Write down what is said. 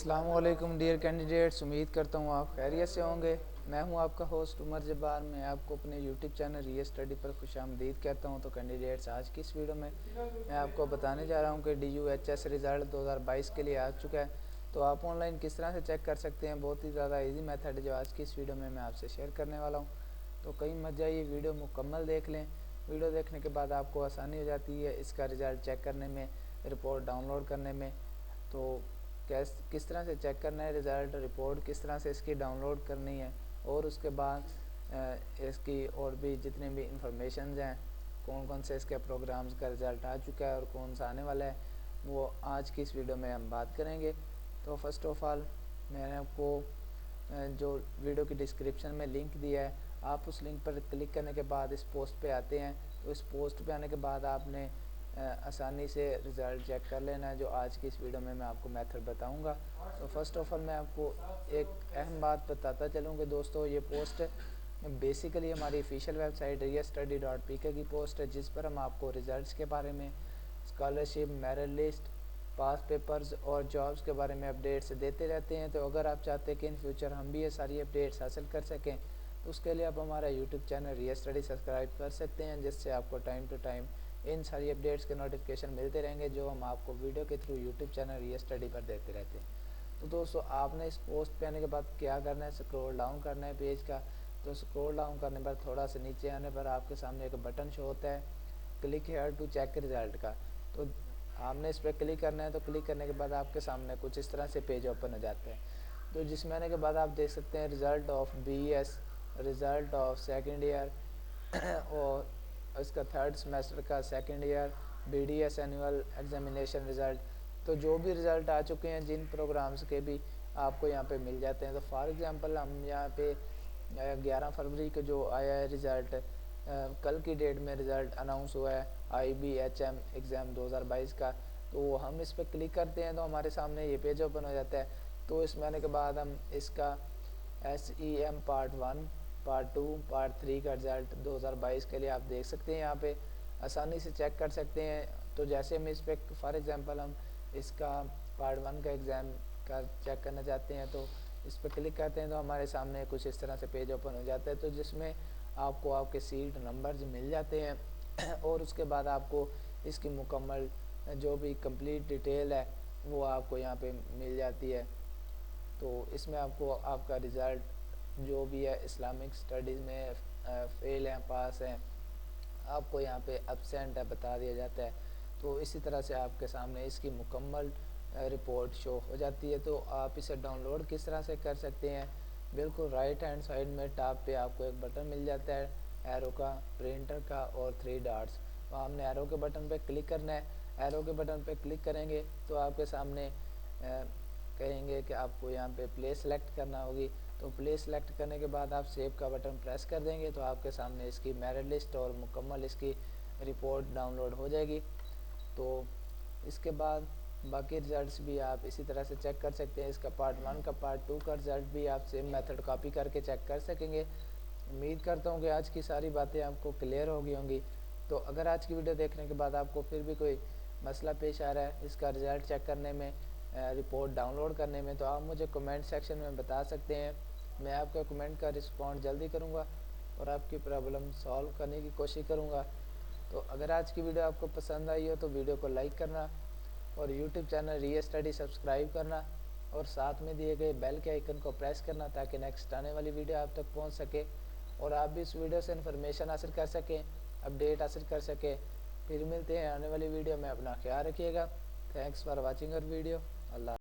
अस्सलाम वालेकुम dear candidates, उम्मीद करता हूँ आप खैरियत से होंगे। मैं हूँ आपका होस्ट उमर जब्बार। मैं आपको अपने यूट्यूब चैनल रियल स्टडी पर खुशामदीद कहता हूँ। तो कैंडिडेट्स, आज की इस वीडियो में मैं आपको बताने जा रहा हूँ कि DUHS रिज़ल्ट 2022 के लिए आ चुका है। तो आप ऑनलाइन किस तरह से चेक कर सकते हैं। बहुत ही ज़्यादा ईजी मेथड है जो आज की इस वीडियो में मैं आपसे शेयर करने वाला हूँ। तो कहीं मत जाइए, वीडियो मुकम्मल देख लें। वीडियो देखने के बाद आपको आसानी हो जाती है इसका रिज़ल्ट चेक करने में, रिपोर्ट डाउनलोड करने में। तो किस तरह से चेक करना है रिज़ल्ट, रिपोर्ट किस तरह से इसकी डाउनलोड करनी है, और उसके बाद इसकी और भी जितने भी इंफॉर्मेशन हैं, कौन कौन से इसके प्रोग्राम्स का रिज़ल्ट आ चुका है और कौन सा आने वाला है, वो आज की इस वीडियो में हम बात करेंगे। तो फर्स्ट ऑफ ऑल मैंने आपको जो वीडियो की डिस्क्रिप्शन में लिंक दिया है, आप उस लिंक पर क्लिक करने के बाद इस पोस्ट पे आते हैं। तो इस पोस्ट पे आने के बाद आपने आसानी से रिज़ल्ट चेक कर लेना है, जो आज की इस वीडियो में मैं आपको मेथड बताऊंगा। तो फर्स्ट ऑफ ऑल मैं आपको एक अहम बात बताता चलूँ कि दोस्तों, ये पोस्ट बेसिकली हमारी ऑफिशियल वेबसाइट realstudy.pk की पोस्ट है, जिस पर हम आपको रिज़ल्ट्स के बारे में, स्कॉलरशिप, मेरिट लिस्ट, पास पेपर्स और जॉब्स के बारे में अपडेट्स देते रहते हैं। तो अगर आप चाहते हैं कि इन फ्यूचर हम भी ये सारी अपडेट्स हासिल कर सकें, तो उसके लिए आप हमारा YouTube channel real study subscribe कर सकते हैं, जिससे आपको टाइम टू टाइम इन सारी अपडेट्स के नोटिफिकेशन मिलते रहेंगे, जो हम आपको वीडियो के through YouTube channel real study पर देते रहते हैं। तो दोस्तों, आपने इस पोस्ट पे आने के बाद क्या करना है, स्क्रॉल डाउन करना है पेज का। तो स्क्रॉल डाउन करने पर थोड़ा सा नीचे आने पर आपके सामने एक बटन शो होता है, click here to check result का। तो आपने इस पर क्लिक करना है। तो क्लिक करने के बाद आपके सामने कुछ इस तरह से पेज ओपन हो जाते हैं। तो जिसमें आने के बाद आप देख सकते हैं result of BS, result of second year और इसका थर्ड सेमेस्टर का second year, BDS annual examination result. तो जो भी रिज़ल्ट आ चुके हैं जिन प्रोग्राम्स के भी, आपको यहाँ पे मिल जाते हैं। तो फॉर एग्जांपल हम यहाँ पे 11 फरवरी को जो आया है रिज़ल्ट, कल की डेट में रिज़ल्ट अनाउंस हुआ है IBHM एग्ज़ाम 2022 का। तो हम इस पर क्लिक करते हैं तो हमारे सामने ये पेज ओपन हो जाता है। तो इसमें आने के बाद हम इसका SEM पार्ट 1, पार्ट 2, पार्ट 3 का रिज़ल्ट 2022 के लिए आप देख सकते हैं, यहाँ पे आसानी से चेक कर सकते हैं। तो जैसे हम इस पर फॉर एग्जांपल हम इसका पार्ट 1 का एग्ज़ाम का चेक करना चाहते हैं, तो इस पर क्लिक करते हैं तो हमारे सामने कुछ इस तरह से पेज ओपन हो जाता है। तो जिसमें आपको आपके सीट नंबर्स मिल जाते हैं और उसके बाद आपको इसकी मुकम्मल जो भी कंप्लीट डिटेल है वो आपको यहाँ पे मिल जाती है। तो इसमें आपको आपका रिज़ल्ट जो भी है, इस्लामिक स्टडीज़ में फेल हैं, पास हैं, आपको यहाँ पे एब्सेंट है बता दिया जाता है। तो इसी तरह से आपके सामने इसकी मुकम्मल रिपोर्ट शो हो जाती है। तो आप इसे डाउनलोड किस तरह से कर सकते हैं, बिल्कुल राइट हैंड साइड में टॉप पे आपको एक बटन मिल जाता है एरो का, प्रिंटर का और 3 डॉट्स। तो हमने एरो के बटन पे क्लिक करना है। एरो के बटन पे क्लिक करेंगे तो आपके सामने कहेंगे कि आपको यहाँ पे प्ले सेलेक्ट करना होगी। तो प्ले सेलेक्ट करने के बाद आप सेव का बटन प्रेस कर देंगे तो आपके सामने इसकी मेरिट लिस्ट और मुकम्मल इसकी रिपोर्ट डाउनलोड हो जाएगी। तो इसके बाद बाकी रिज़ल्ट्स भी आप इसी तरह से चेक कर सकते हैं। इसका पार्ट 1 का, पार्ट 2 का रिज़ल्ट भी आप सेम मेथड कॉपी करके चेक कर सकेंगे। उम्मीद करता हूँ कि आज की सारी बातें आपको क्लियर हो गई होंगी। तो अगर आज की वीडियो देखने के बाद आपको फिर भी कोई मसला पेश आ रहा है इसका रिज़ल्ट चेक करने में, रिपोर्ट डाउनलोड करने में, तो आप मुझे कमेंट सेक्शन में बता सकते हैं। मैं आपका कमेंट का रिस्पॉन्ड जल्दी करूँगा और आपकी प्रॉब्लम सॉल्व करने की कोशिश करूँगा। तो अगर आज की वीडियो आपको पसंद आई हो तो वीडियो को लाइक करना और YouTube channel real study subscribe करना और साथ में दिए गए बेल के आइकन को प्रेस करना, ताकि नेक्स्ट आने वाली वीडियो आप तक पहुंच सके और आप भी इस वीडियो से इन्फॉर्मेशन हासिल कर सकें, अपडेट हासिल कर सकें। फिर मिलते हैं आने वाली वीडियो में। अपना ख्याल रखिएगा। Thanks for watching our video. Allah.